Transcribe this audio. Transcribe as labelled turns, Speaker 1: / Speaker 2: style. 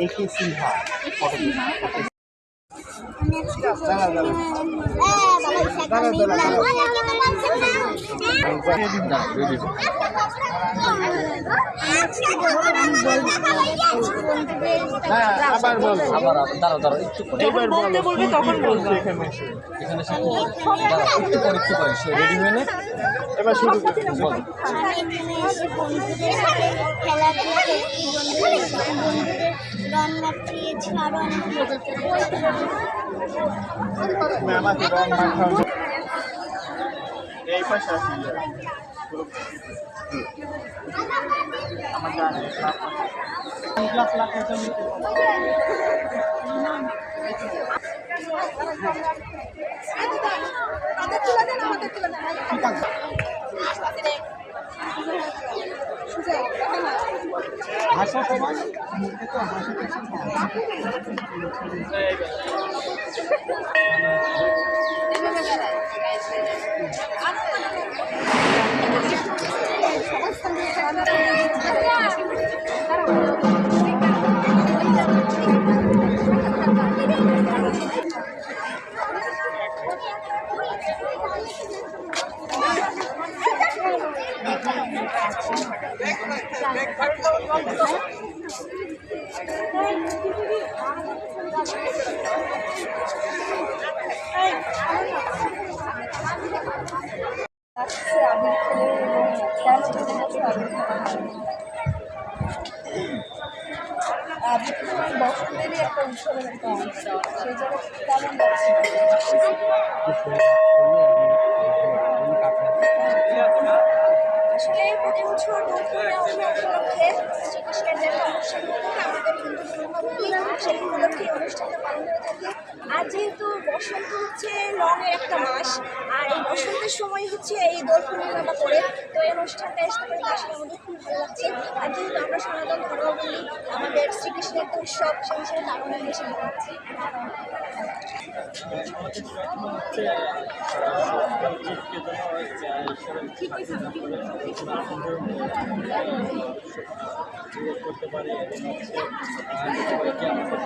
Speaker 1: একে সিনহা আবার বলবো আবার দাঁড়াও একটু এবার বলতে বলবে তখন বলবো এখানে একটু পরে সে রেডি হয়ে নে এবার শুরু করতে বল আমাকে রং মাখাও এই পাশে আসি আমার জানি ক্লাস লাগার জন্য ভাষা সমাজ বসন্তেরই একটা উৎসবের একটা অংশ সেই জায়গায় আসলে প্রতি বছর উপলক্ষে শ্রীকৃষ্ণের যে অনুষ্ঠান আমাদের হিন্দু ধর্মাবলী সেই উপলক্ষে অনুষ্ঠানটা পালন করে থাকি। আর যেহেতু বসন্ত হচ্ছে রঙের একটা মাস আর এই বসন্তের সময় হচ্ছে এই দোল পূর্ণিমাটা করে, তো এই অনুষ্ঠানটা আসতে পারে আসলে আমাদের খুব ভালো লাগছে। আর যেহেতু আমরা সনাতন ধর্মাবলী আমাদের শ্রীকৃষ্ণের একটা উৎসব সেই হিসেবে পালন বেশি ভালো লাগছে।
Speaker 2: করতে পারে এবং সবাইকে আমাদের